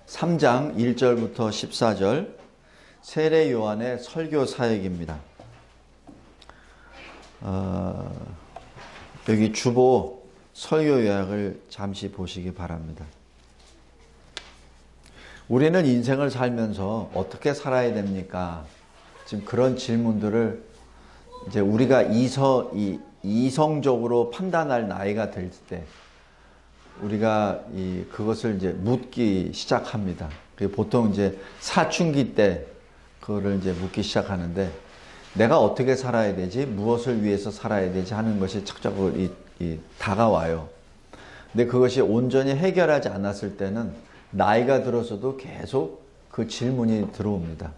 3장 1절부터 14절 세례 요한의 설교 사역입니다. 여기 주보 설교 요약을 잠시 보시기 바랍니다. 우리는 인생을 살면서 어떻게 살아야 됩니까? 지금 그런 질문들을 이제 우리가 이성적으로 판단할 나이가 될 때 우리가 그것을 이제 묻기 시작합니다. 보통 이제 사춘기 때 그거를 이제 묻기 시작하는데 내가 어떻게 살아야 되지? 무엇을 위해서 살아야 되지? 하는 것이 착착으로 다가와요. 근데 그것이 온전히 해결하지 않았을 때는 나이가 들어서도 계속 그 질문이 들어옵니다.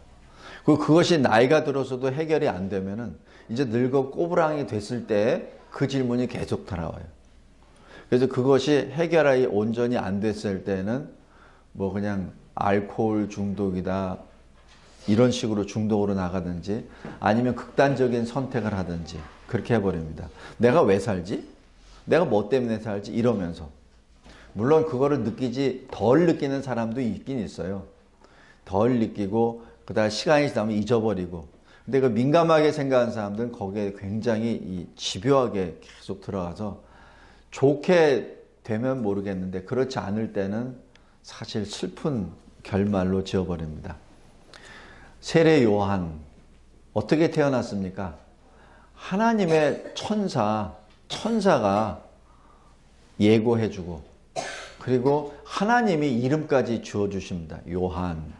그것이 나이가 들어서도 해결이 안 되면은 이제 늙어 꼬부랑이 됐을 때 그 질문이 계속 돌아와요. 그래서 그것이 해결이 온전히 안 됐을 때는 뭐 그냥 알코올 중독이다 이런 식으로 중독으로 나가든지 아니면 극단적인 선택을 하든지 그렇게 해버립니다. 내가 왜 살지? 내가 뭐 때문에 살지? 이러면서 물론 그거를 덜 느끼는 사람도 있긴 있어요. 덜 느끼고 그다음 시간이 지나면 잊어버리고. 근데 그 민감하게 생각하는 사람들은 거기에 굉장히 집요하게 계속 들어가서 좋게 되면 모르겠는데 그렇지 않을 때는 사실 슬픈 결말로 지어버립니다. 세례 요한 어떻게 태어났습니까? 하나님의 천사가 예고해주고 그리고 하나님이 이름까지 지어주십니다. 요한.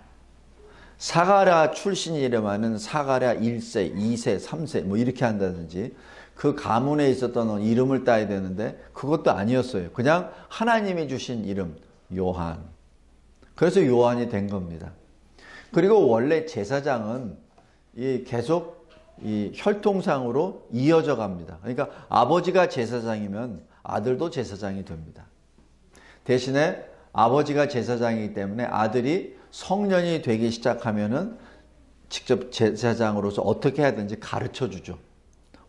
사가랴 출신이라면은 사가랴 1세, 2세, 3세 뭐 이렇게 한다든지 그 가문에 있었던 이름을 따야 되는데 그것도 아니었어요. 그냥 하나님이 주신 이름 요한. 그래서 요한이 된 겁니다. 그리고 원래 제사장은 계속 혈통상으로 이어져 갑니다. 그러니까 아버지가 제사장이면 아들도 제사장이 됩니다. 대신에 아버지가 제사장이기 때문에 아들이 성년이 되기 시작하면은 직접 제사장으로서 어떻게 해야 되는지 가르쳐 주죠.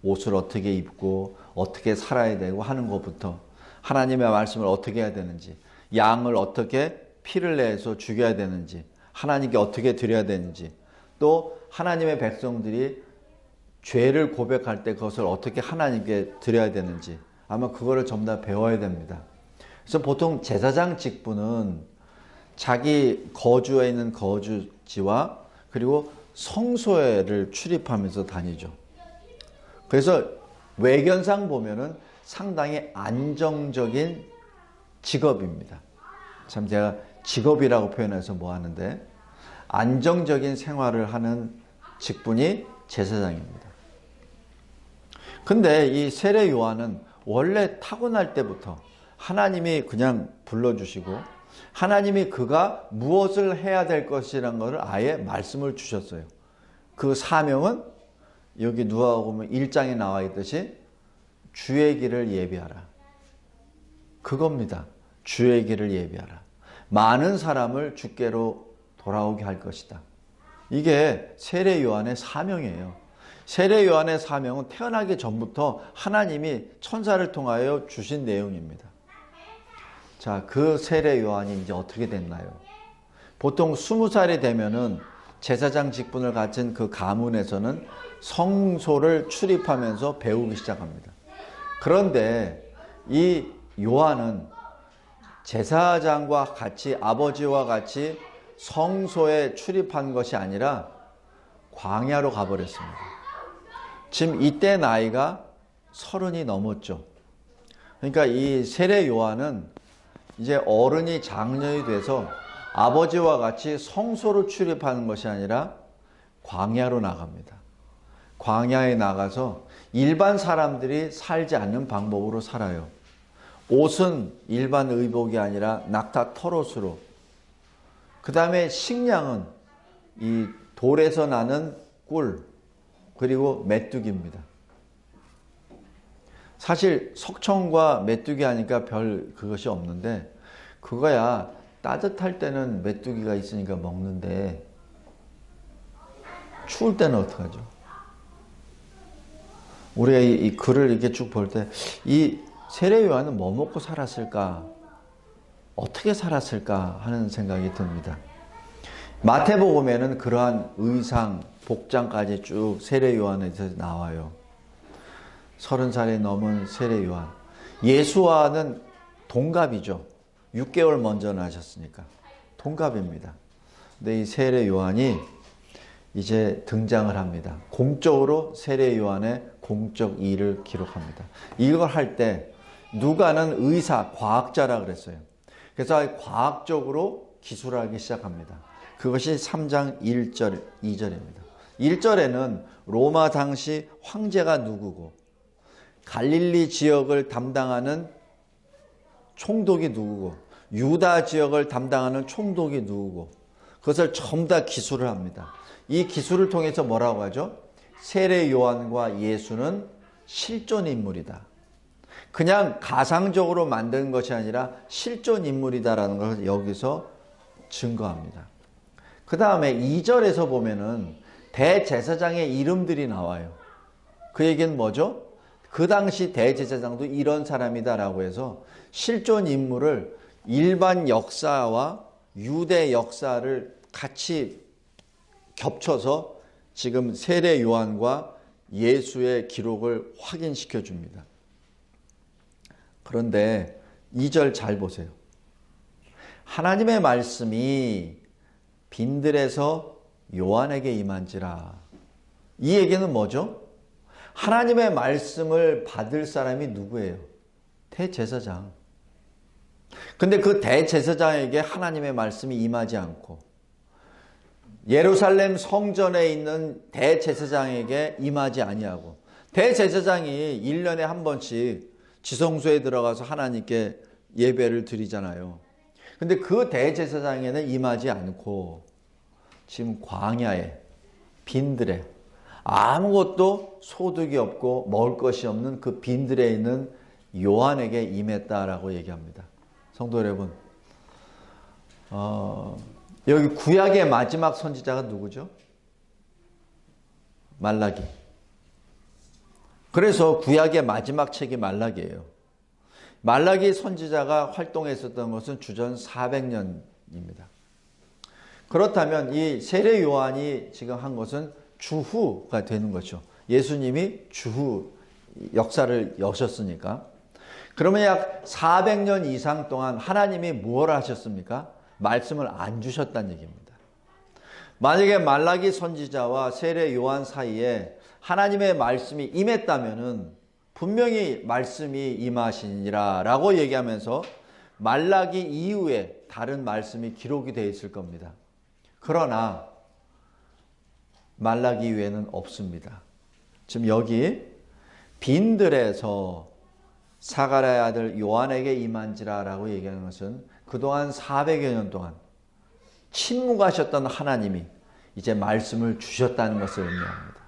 옷을 어떻게 입고 어떻게 살아야 되고 하는 것부터 하나님의 말씀을 어떻게 해야 되는지 양을 어떻게 피를 내서 죽여야 되는지 하나님께 어떻게 드려야 되는지 또 하나님의 백성들이 죄를 고백할 때 그것을 어떻게 하나님께 드려야 되는지 아마 그거를 전부 다 배워야 됩니다. 그래서 보통 제사장 직분은 자기 거주에 있는 거주지와 그리고 성소를 출입하면서 다니죠. 그래서 외견상 보면은 상당히 안정적인 직업입니다. 참 제가 직업이라고 표현해서 뭐 하는데 안정적인 생활을 하는 직분이 제사장입니다. 근데 이 세례 요한은 원래 타고날 때부터 하나님이 그냥 불러주시고 하나님이 그가 무엇을 해야 될 것이라는 것을 아예 말씀을 주셨어요. 그 사명은 여기 누가복음 1장에 나와 있듯이 주의 길을 예비하라. 그겁니다. 주의 길을 예비하라. 많은 사람을 주께로 돌아오게 할 것이다. 이게 세례 요한의 사명이에요. 세례 요한의 사명은 태어나기 전부터 하나님이 천사를 통하여 주신 내용입니다. 자, 그 세례 요한이 이제 어떻게 됐나요? 보통 20살이 되면은 제사장 직분을 갖춘 그 가문에서는 성소를 출입하면서 배우기 시작합니다. 그런데 이 요한은 제사장과 같이 아버지와 같이 성소에 출입한 것이 아니라 광야로 가버렸습니다. 지금 이때 나이가 30이 넘었죠. 그러니까 이 세례 요한은 이제 어른이 장년이 돼서 아버지와 같이 성소로 출입하는 것이 아니라 광야로 나갑니다. 광야에 나가서 일반 사람들이 살지 않는 방법으로 살아요. 옷은 일반 의복이 아니라 낙타 털옷으로. 그 다음에 식량은 이 돌에서 나는 꿀 그리고 메뚜기입니다. 사실 석청과 메뚜기 하니까 별 그것이 없는데 그거야 따뜻할 때는 메뚜기가 있으니까 먹는데 추울 때는 어떡하죠? 우리가 이 글을 이렇게 쭉 볼 때 이 세례 요한은 뭐 먹고 살았을까? 어떻게 살았을까 하는 생각이 듭니다. 마태복음에는 그러한 의상, 복장까지 쭉 세례 요한에서 나와요. 30살이 넘은 세례 요한. 예수와는 동갑이죠. 6개월 먼저 나셨으니까. 동갑입니다. 근데 이 세례 요한이 이제 등장을 합니다. 공적으로 세례 요한의 공적 일을 기록합니다. 이걸 할 때 누가는 의사, 과학자라 그랬어요. 그래서 과학적으로 기술하기 시작합니다. 그것이 3장 1절, 2절입니다. 1절에는 로마 당시 황제가 누구고 갈릴리 지역을 담당하는 총독이 누구고 유다 지역을 담당하는 총독이 누구고 그것을 전부 다 기술을 합니다. 이 기술을 통해서 뭐라고 하죠? 세례 요한과 예수는 실존 인물이다. 그냥 가상적으로 만든 것이 아니라 실존 인물이다라는 것을 여기서 증거합니다. 그 다음에 2절에서 보면은 대제사장의 이름들이 나와요. 그 얘기는 뭐죠? 그 당시 대제사장도 이런 사람이다라고 해서 실존 인물을 일반 역사와 유대 역사를 같이 겹쳐서 지금 세례 요한과 예수의 기록을 확인시켜 줍니다. 그런데 2절 잘 보세요. 하나님의 말씀이 빈들에서 요한에게 임한지라. 이 얘기는 뭐죠? 하나님의 말씀을 받을 사람이 누구예요? 대제사장. 근데 그 대제사장에게 하나님의 말씀이 임하지 않고 예루살렘 성전에 있는 대제사장에게 임하지 아니하고 대제사장이 1년에 한 번씩 지성소에 들어가서 하나님께 예배를 드리잖아요. 근데 그 대제사장에는 임하지 않고 지금 광야에 빈들에 아무것도 소득이 없고 먹을 것이 없는 그 빈들에 있는 요한에게 임했다라고 얘기합니다. 성도 여러분, 여기 구약의 마지막 선지자가 누구죠? 말라기. 그래서 구약의 마지막 책이 말라기예요. 말라기 선지자가 활동했었던 것은 주전 400년입니다. 그렇다면 이 세례 요한이 지금 한 것은 주후가 되는 거죠. 예수님이 주후 역사를 여셨으니까. 그러면 약 400년 이상 동안 하나님이 무엇을 하셨습니까? 말씀을 안 주셨다는 얘기입니다. 만약에 말라기 선지자와 세례 요한 사이에 하나님의 말씀이 임했다면은 분명히 말씀이 임하시니라 라고 얘기하면서 말라기 이후에 다른 말씀이 기록이 되어 있을 겁니다. 그러나 말라기 이후에는 없습니다. 지금 여기 빈들에서 사가랴의 아들 요한에게 임한지라 라고 얘기하는 것은 그동안 400여 년 동안 침묵하셨던 하나님이 이제 말씀을 주셨다는 것을 의미합니다.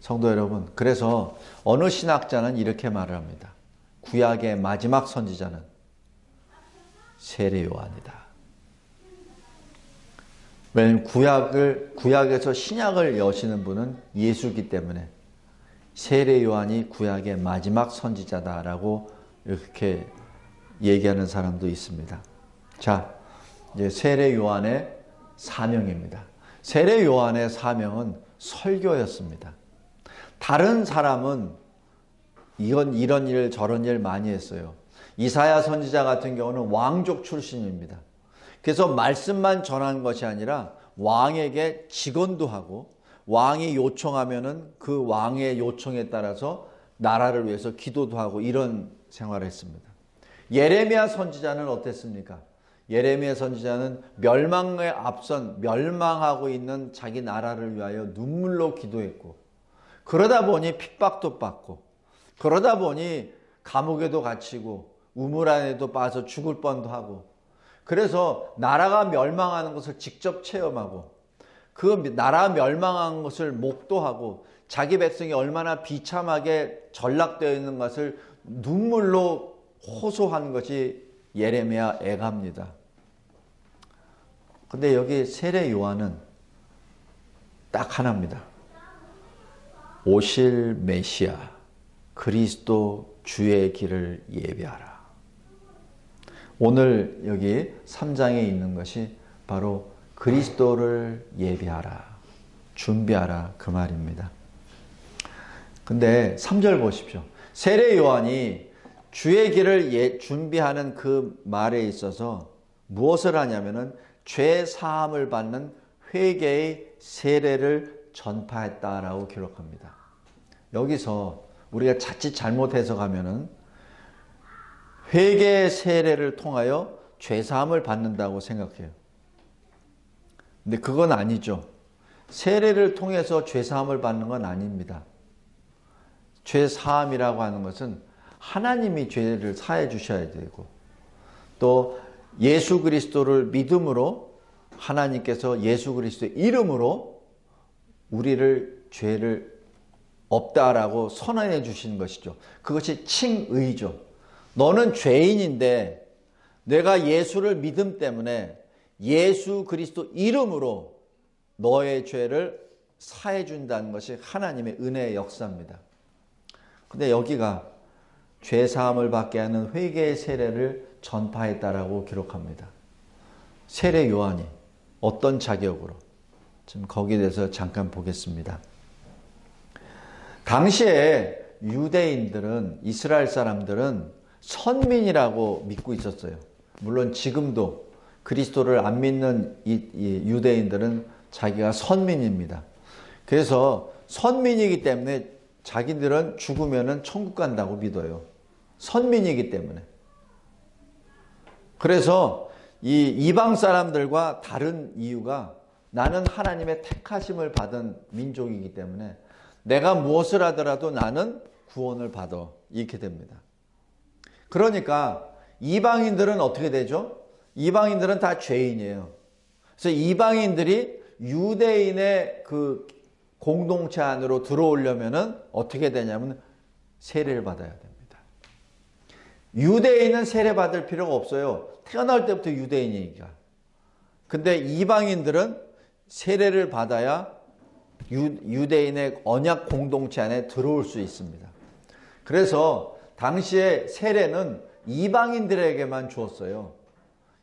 성도 여러분, 그래서 어느 신학자는 이렇게 말을 합니다. 구약의 마지막 선지자는 세례 요한이다. 왜냐하면 구약에서 신약을 여시는 분은 예수이기 때문에 세례 요한이 구약의 마지막 선지자다라고 이렇게 얘기하는 사람도 있습니다. 자, 이제 세례 요한의 사명입니다. 세례 요한의 사명은 설교였습니다. 다른 사람은 이런 일 저런 일 많이 했어요. 이사야 선지자 같은 경우는 왕족 출신입니다. 그래서 말씀만 전한 것이 아니라 왕에게 직언도 하고 왕이 요청하면은 그 왕의 요청에 따라서 나라를 위해서 기도도 하고 이런 생활을 했습니다. 예레미야 선지자는 어땠습니까? 예레미야 선지자는 멸망에 앞선 멸망하고 있는 자기 나라를 위하여 눈물로 기도했고 그러다 보니 핍박도 받고 그러다 보니 감옥에도 갇히고 우물 안에도 빠져 죽을 뻔도 하고 그래서 나라가 멸망하는 것을 직접 체험하고 그 나라 멸망한 것을 목도하고 자기 백성이 얼마나 비참하게 전락되어 있는 것을 눈물로 호소한 것이 예레미야 애가입니다. 근데 여기 세례 요한은 딱 하나입니다. 오실 메시아 그리스도 주의 길을 예비하라. 오늘 여기 3장에 있는 것이 바로 그리스도를 예비하라, 준비하라 그 말입니다. 근데 3절 보십시오. 세례 요한이 주의 길을 준비하는 그 말에 있어서 무엇을 하냐면은 죄 사함을 받는 회개의 세례를 전파했다라고 기록합니다. 여기서 우리가 자칫 잘못 해석하면은 회개의 세례를 통하여 죄 사함을 받는다고 생각해요. 근데 그건 아니죠. 세례를 통해서 죄 사함을 받는 건 아닙니다. 죄 사함이라고 하는 것은 하나님이 죄를 사해 주셔야 되고, 또 예수 그리스도를 믿음으로 하나님께서 예수 그리스도의 이름으로 우리를 죄를 없다라고 선언해 주시는 것이죠. 그것이 칭의죠. 너는 죄인인데 내가 예수를 믿음 때문에 예수 그리스도 이름으로 너의 죄를 사해 준다는 것이 하나님의 은혜의 역사입니다. 근데 여기가 죄 사함을 받게 하는 회개의 세례를 전파했다라고 기록합니다. 세례 요한이 어떤 자격으로? 지금 거기에 대해서 잠깐 보겠습니다. 당시에 유대인들은, 이스라엘 사람들은 선민이라고 믿고 있었어요. 물론 지금도 그리스도를 안 믿는 이 유대인들은 자기가 선민입니다. 그래서 선민이기 때문에 자기들은 죽으면 천국 간다고 믿어요. 선민이기 때문에. 그래서 이 이방 사람들과 다른 이유가 나는 하나님의 택하심을 받은 민족이기 때문에 내가 무엇을 하더라도 나는 구원을 받아. 이렇게 됩니다. 그러니까 이방인들은 어떻게 되죠? 이방인들은 다 죄인이에요. 그래서 이방인들이 유대인의 그 공동체 안으로 들어오려면은 어떻게 되냐면 세례를 받아야 됩니다. 유대인은 세례 받을 필요가 없어요. 태어날 때부터 유대인이니까. 근데 이방인들은 세례를 받아야 유대인의 언약 공동체 안에 들어올 수 있습니다. 그래서 당시에 세례는 이방인들에게만 주었어요.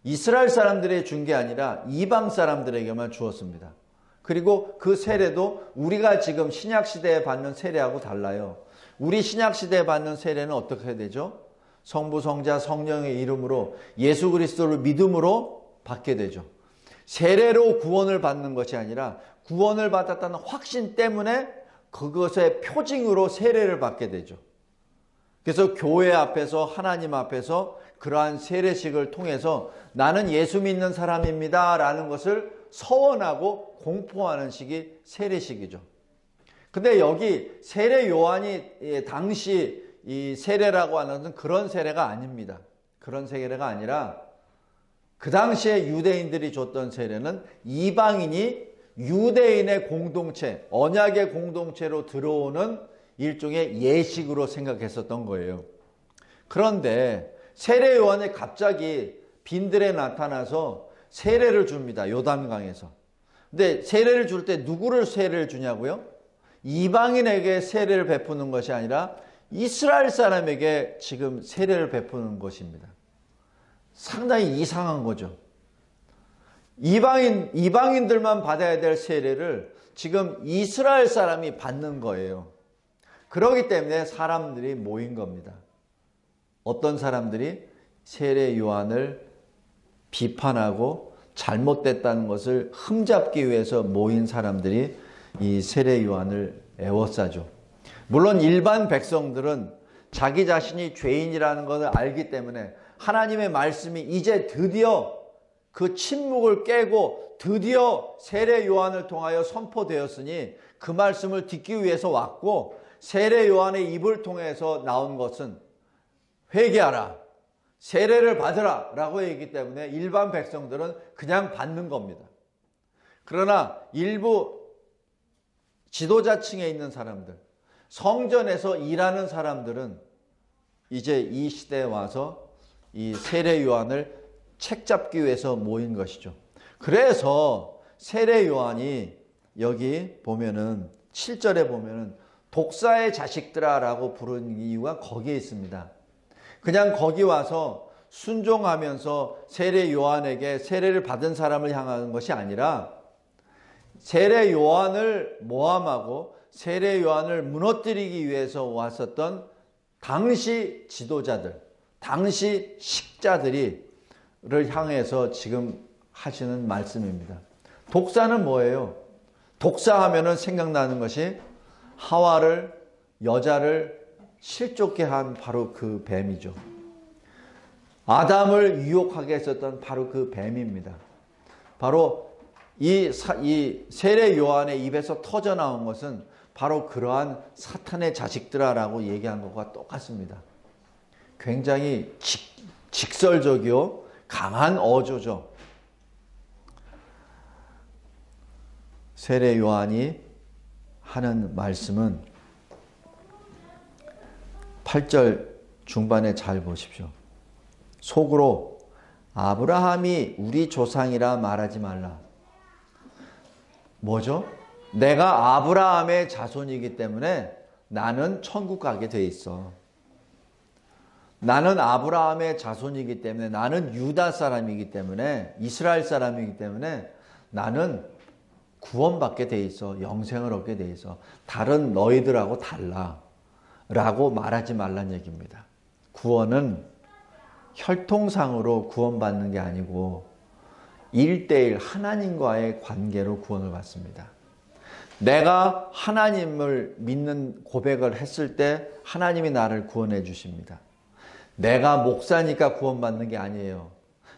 이스라엘 사람들에게 준 게 아니라 이방 사람들에게만 주었습니다. 그리고 그 세례도 우리가 지금 신약시대에 받는 세례하고 달라요. 우리 신약시대에 받는 세례는 어떻게 되죠? 성부, 성자, 성령의 이름으로 예수 그리스도를 믿음으로 받게 되죠. 세례로 구원을 받는 것이 아니라 구원을 받았다는 확신 때문에 그것의 표징으로 세례를 받게 되죠. 그래서 교회 앞에서 하나님 앞에서 그러한 세례식을 통해서 나는 예수 믿는 사람입니다 라는 것을 서원하고 공포하는 식이 세례식이죠. 근데 여기 세례 요한이 당시 이 세례라고 하는 것은 그런 세례가 아닙니다. 그런 세례가 아니라 그 당시에 유대인들이 줬던 세례는 이방인이 유대인의 공동체, 언약의 공동체로 들어오는 일종의 예식으로 생각했었던 거예요. 그런데 세례 요한이 갑자기 빈들에 나타나서 세례를 줍니다. 요단강에서. 근데 세례를 줄 때 누구를 세례를 주냐고요? 이방인에게 세례를 베푸는 것이 아니라 이스라엘 사람에게 지금 세례를 베푸는 것입니다. 상당히 이상한 거죠. 이방인들만 받아야 될 세례를 지금 이스라엘 사람이 받는 거예요. 그렇기 때문에 사람들이 모인 겁니다. 어떤 사람들이 세례 요한을 비판하고 잘못됐다는 것을 흠잡기 위해서 모인 사람들이 이 세례 요한을 애워싸죠. 물론 일반 백성들은 자기 자신이 죄인이라는 것을 알기 때문에 하나님의 말씀이 이제 드디어 그 침묵을 깨고 드디어 세례 요한을 통하여 선포되었으니 그 말씀을 듣기 위해서 왔고, 세례 요한의 입을 통해서 나온 것은 회개하라, 세례를 받으라 라고 했기 때문에 일반 백성들은 그냥 받는 겁니다. 그러나 일부 지도자층에 있는 사람들, 성전에서 일하는 사람들은 이제 이 시대에 와서 이 세례 요한을 책잡기 위해서 모인 것이죠. 그래서 세례 요한이 여기 보면은 7절에 보면은 독사의 자식들아 라고 부르는 이유가 거기에 있습니다. 그냥 거기 와서 순종하면서 세례 요한에게 세례를 받은 사람을 향하는 것이 아니라 세례 요한을 모함하고 세례 요한을 무너뜨리기 위해서 왔었던 당시 지도자들, 당시 식자들을 향해서 지금 하시는 말씀입니다. 독사는 뭐예요? 독사하면은 생각나는 것이 하와를, 여자를 실족게 한 바로 그 뱀이죠. 아담을 유혹하게 했었던 바로 그 뱀입니다. 바로 이 세례 요한의 입에서 터져 나온 것은 바로 그러한 사탄의 자식들아라고 얘기한 것과 똑같습니다. 굉장히 직설적이요 강한 어조죠. 세례 요한이 하는 말씀은 8절 중반에 잘 보십시오. 속으로 아브라함이 우리 조상이라 말하지 말라. 뭐죠? 내가 아브라함의 자손이기 때문에 나는 천국 가게 돼 있어. 나는 아브라함의 자손이기 때문에, 나는 유다 사람이기 때문에, 이스라엘 사람이기 때문에 나는 구원받게 돼 있어. 영생을 얻게 돼 있어. 다른 너희들하고 달라 라고 말하지 말란 얘기입니다. 구원은 혈통상으로 구원받는 게 아니고 1:1 하나님과의 관계로 구원을 받습니다. 내가 하나님을 믿는 고백을 했을 때 하나님이 나를 구원해 주십니다. 내가 목사니까 구원받는 게 아니에요.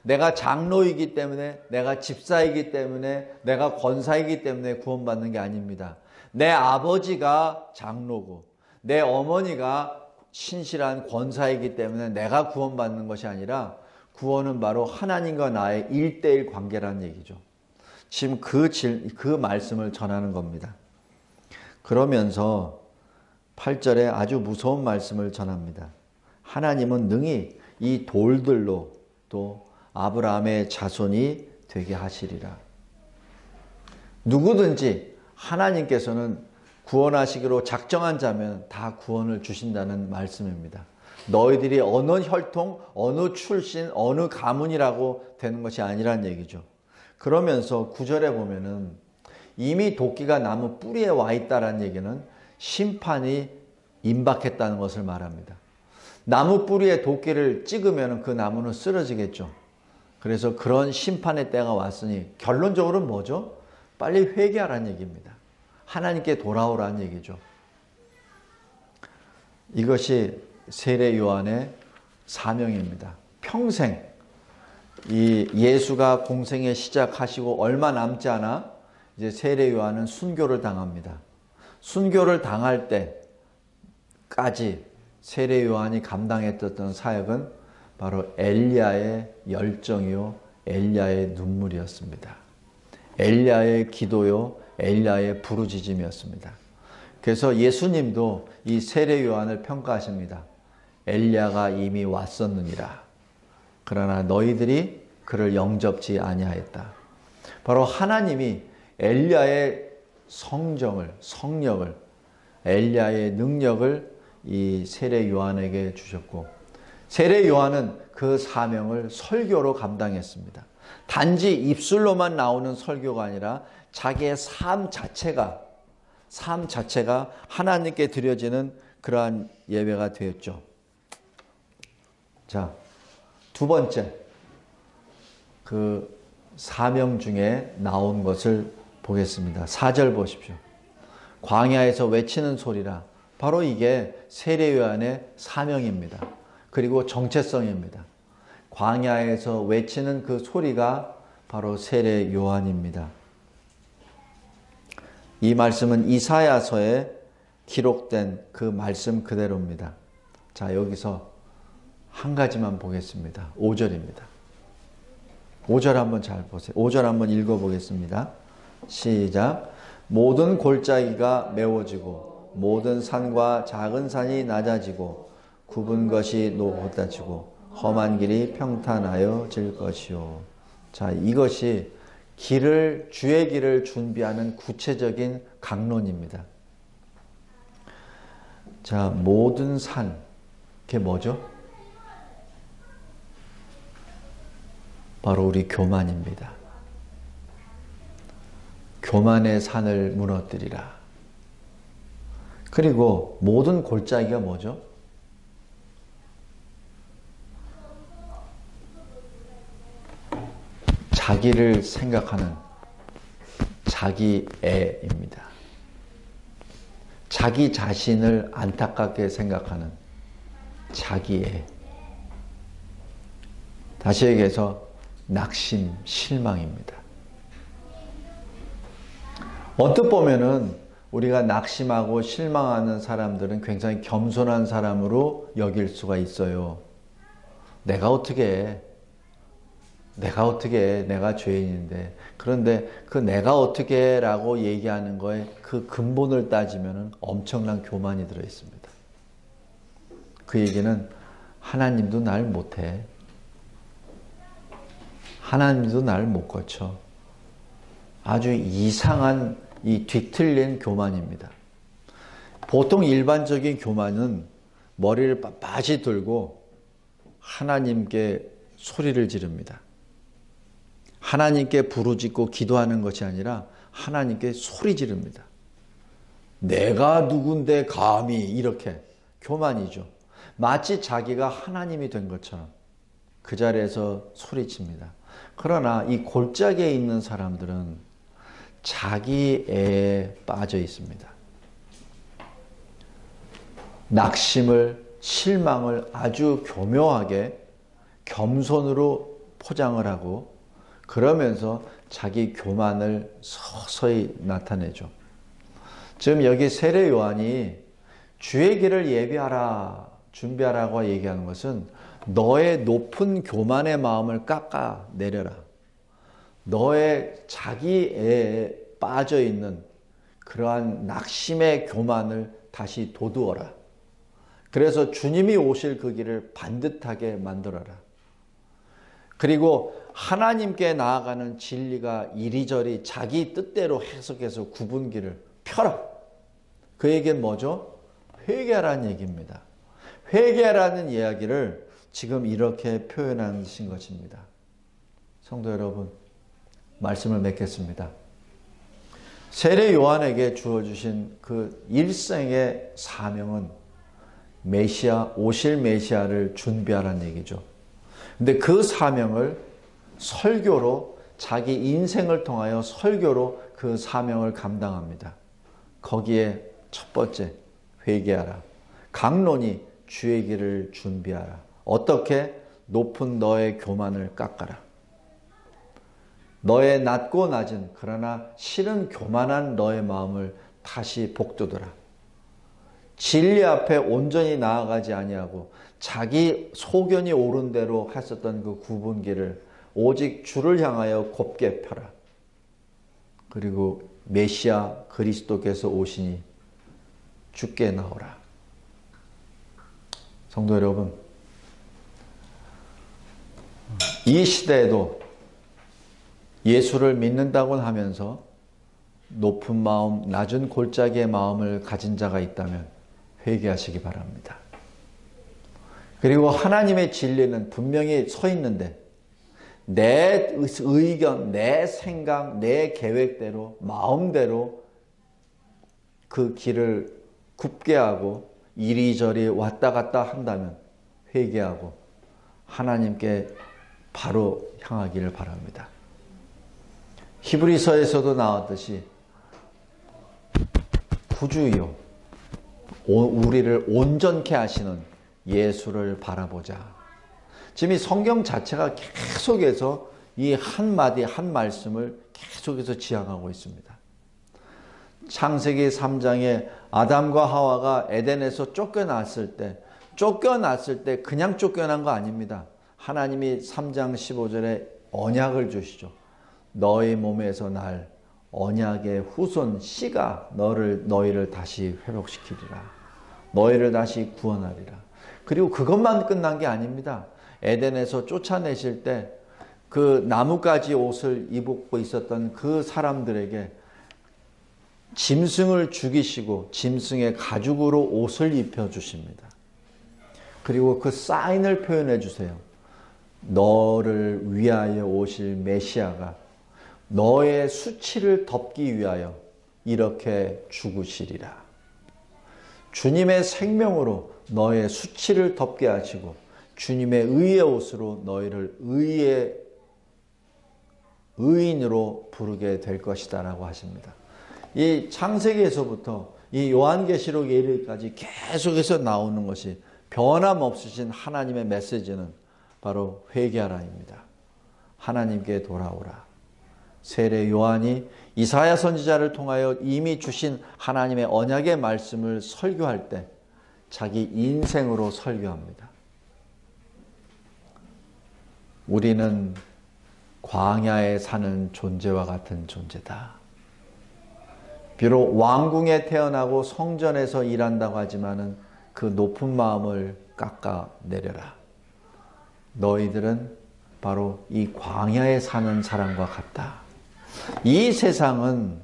내가 장로이기 때문에, 내가 집사이기 때문에, 내가 권사이기 때문에 구원받는 게 아닙니다. 내 아버지가 장로고 내 어머니가 신실한 권사이기 때문에 내가 구원받는 것이 아니라 구원은 바로 하나님과 나의 1:1 관계라는 얘기죠. 지금 그 말씀을 전하는 겁니다. 그러면서 8절에 아주 무서운 말씀을 전합니다. 하나님은 능히 이 돌들로 또 아브라함의 자손이 되게 하시리라. 누구든지 하나님께서는 구원하시기로 작정한 자면 다 구원을 주신다는 말씀입니다. 너희들이 어느 혈통, 어느 출신, 어느 가문이라고 되는 것이 아니란 얘기죠. 그러면서 9절에 보면은 이미 도끼가 나무 뿌리에 와 있다는 얘기는 심판이 임박했다는 것을 말합니다. 나무 뿌리에 도끼를 찍으면 그 나무는 쓰러지겠죠. 그래서 그런 심판의 때가 왔으니 결론적으로는 뭐죠? 빨리 회개하라는 얘기입니다. 하나님께 돌아오라는 얘기죠. 이것이 세례 요한의 사명입니다. 평생 이 예수가 공생에 시작하시고 얼마 남지 않아 이제 세례 요한은 순교를 당합니다. 순교를 당할 때까지 세례 요한이 감당했던 사역은 바로 엘리야의 열정이요, 엘리야의 눈물이었습니다. 엘리야의 기도요, 엘리야의 부르짖음이었습니다. 그래서 예수님도 이 세례 요한을 평가하십니다. 엘리야가 이미 왔었느니라. 그러나 너희들이 그를 영접지 아니하였다. 바로 하나님이 엘리야의 성령을, 엘리야의 능력을 이 세례 요한에게 주셨고, 세례 요한은 그 사명을 설교로 감당했습니다. 단지 입술로만 나오는 설교가 아니라 자기의 삶 자체가 하나님께 드려지는 그러한 예배가 되었죠. 자, 두 번째, 그 사명 중에 나온 것을 보겠습니다. 4절 보십시오. 광야에서 외치는 소리라. 바로 이게 세례 요한의 사명입니다. 그리고 정체성입니다. 광야에서 외치는 그 소리가 바로 세례 요한입니다. 이 말씀은 이사야서에 기록된 그 말씀 그대로입니다. 자, 여기서 한 가지만 보겠습니다. 5절입니다. 5절 한번 잘 보세요. 5절 한번 읽어보겠습니다. 시작. 모든 골짜기가 메워지고 모든 산과 작은 산이 낮아지고 굽은 것이 높아지고 험한 길이 평탄하여 질 것이요. 자, 이것이 주의 길을 준비하는 구체적인 강론입니다. 자, 모든 산, 그게 뭐죠? 바로 우리 교만입니다. 교만의 산을 무너뜨리라. 그리고 모든 골짜기가 뭐죠? 자기를 생각하는 자기애입니다. 자기 자신을 안타깝게 생각하는 자기애. 다시 얘기해서 낙심, 실망입니다. 언뜻 보면은 우리가 낙심하고 실망하는 사람들은 굉장히 겸손한 사람으로 여길 수가 있어요. 내가 어떻게 해? 내가 죄인인데. 그런데 그 내가 어떻게 라고 얘기하는 거에 그 근본을 따지면 엄청난 교만이 들어있습니다. 그 얘기는 하나님도 날 못해. 하나님도 날 못 고쳐. 아주 이상한 이 뒤틀린 교만입니다. 보통 일반적인 교만은 머리를 빳빳이 들고 하나님께 소리를 지릅니다. 하나님께 부르짖고 기도하는 것이 아니라 하나님께 소리 지릅니다. 내가 누군데 감히 이렇게 교만이죠. 마치 자기가 하나님이 된 것처럼 그 자리에서 소리칩니다. 그러나 이 골짜기에 있는 사람들은 자기애에 빠져 있습니다. 낙심을, 실망을 아주 교묘하게 겸손으로 포장을 하고 그러면서 자기 교만을 서서히 나타내죠. 지금 여기 세례 요한이 주의 길을 예비하라, 준비하라고 얘기하는 것은 너의 높은 교만의 마음을 깎아내려라. 너의 자기애에 빠져있는 그러한 낙심의 교만을 다시 도두어라. 그래서 주님이 오실 그 길을 반듯하게 만들어라. 그리고 하나님께 나아가는 진리가 이리저리 자기 뜻대로 해석해서 구분기를 펴라. 그 얘기는 뭐죠? 회개하라는 얘기입니다. 회개하라는 이야기를 지금 이렇게 표현하신 것입니다. 성도 여러분, 말씀을 맺겠습니다. 세례 요한에게 주어주신 그 일생의 사명은 메시아, 오실 메시아를 준비하라는 얘기죠. 근데 그 사명을 설교로, 자기 인생을 통하여 설교로 그 사명을 감당합니다. 거기에 첫 번째, 회개하라. 강론이 주의 길을 준비하라. 어떻게? 높은 너의 교만을 깎아라. 너의 낮고 낮은 그러나 실은 교만한 너의 마음을 다시 복돋으라. 진리 앞에 온전히 나아가지 아니하고 자기 소견이 옳은 대로 했었던 그 구분기를 오직 주를 향하여 곱게 펴라. 그리고 메시아 그리스도께서 오시니 주께 나오라. 성도 여러분, 이 시대에도 예수를 믿는다고 하면서 높은 마음, 낮은 골짜기의 마음을 가진 자가 있다면 회개하시기 바랍니다. 그리고 하나님의 진리는 분명히 서 있는데 내 의견, 내 생각, 내 계획대로, 마음대로 그 길을 굽게 하고 이리저리 왔다 갔다 한다면 회개하고 하나님께 바로 향하기를 바랍니다. 히브리서에서도 나왔듯이 구주요, 우리를 온전케 하시는 예수를 바라보자. 지금 이 성경 자체가 계속해서 이 한마디 한 말씀을 계속해서 지향하고 있습니다. 창세기 3장에 아담과 하와가 에덴에서 쫓겨났을 때 그냥 쫓겨난 거 아닙니다. 하나님이 3장 15절에 언약을 주시죠. 너희 몸에서 날 언약의 후손 씨가 너희를 다시 회복시키리라. 너희를 다시 구원하리라. 그리고 그것만 끝난 게 아닙니다. 에덴에서 쫓아내실 때 그 나뭇가지 옷을 입고 있었던 그 사람들에게 짐승을 죽이시고 짐승의 가죽으로 옷을 입혀 주십니다. 그리고 그 사인을 표현해 주세요. 너를 위하여 오실 메시아가 너의 수치를 덮기 위하여 이렇게 죽으시리라. 주님의 생명으로 너의 수치를 덮게 하시고 주님의 의의 옷으로 너희를 의인으로 부르게 될 것이다 라고 하십니다. 이 창세기에서부터 이 요한계시록에 이르기까지 계속해서 나오는 것이 변함없으신 하나님의 메시지는 바로 회개하라입니다. 하나님께 돌아오라. 세례 요한이 이사야 선지자를 통하여 이미 주신 하나님의 언약의 말씀을 설교할 때 자기 인생으로 설교합니다. 우리는 광야에 사는 존재와 같은 존재다. 비록 왕궁에 태어나고 성전에서 일한다고 하지만은 그 높은 마음을 깎아내려라. 너희들은 바로 이 광야에 사는 사람과 같다. 이 세상은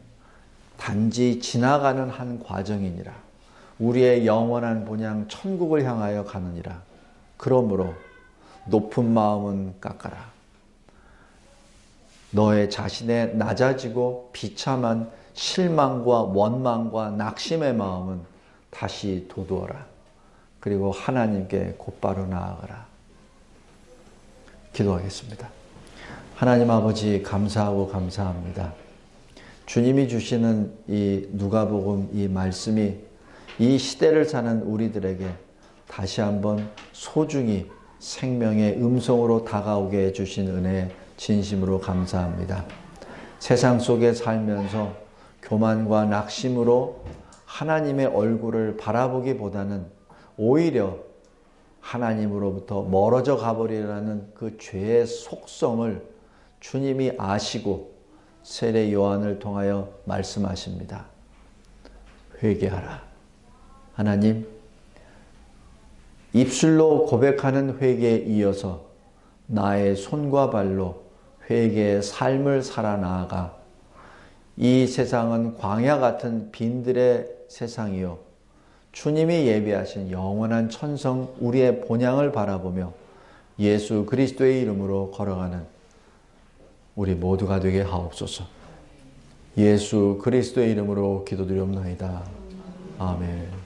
단지 지나가는 한 과정이니라. 우리의 영원한 본향 천국을 향하여 가느니라. 그러므로 높은 마음은 깎아라. 너의 자신의 낮아지고 비참한 실망과 원망과 낙심의 마음은 다시 돋우어라. 그리고 하나님께 곧바로 나아가라. 기도하겠습니다. 하나님 아버지 감사하고 감사합니다. 주님이 주시는 이 누가복음 이 말씀이 이 시대를 사는 우리들에게 다시 한번 소중히 생명의 음성으로 다가오게 해주신 은혜에 진심으로 감사합니다. 세상 속에 살면서 교만과 낙심으로 하나님의 얼굴을 바라보기보다는 오히려 하나님으로부터 멀어져 가버리라는 그 죄의 속성을 주님이 아시고 세례 요한을 통하여 말씀하십니다. 회개하라. 하나님, 입술로 고백하는 회개에 이어서 나의 손과 발로 회개의 삶을 살아나아가 이 세상은 광야 같은 빈들의 세상이요 주님이 예비하신 영원한 천성 우리의 본향을 바라보며 예수 그리스도의 이름으로 걸어가는 우리 모두가 되게 하옵소서. 예수 그리스도의 이름으로 기도드리옵나이다. 아멘.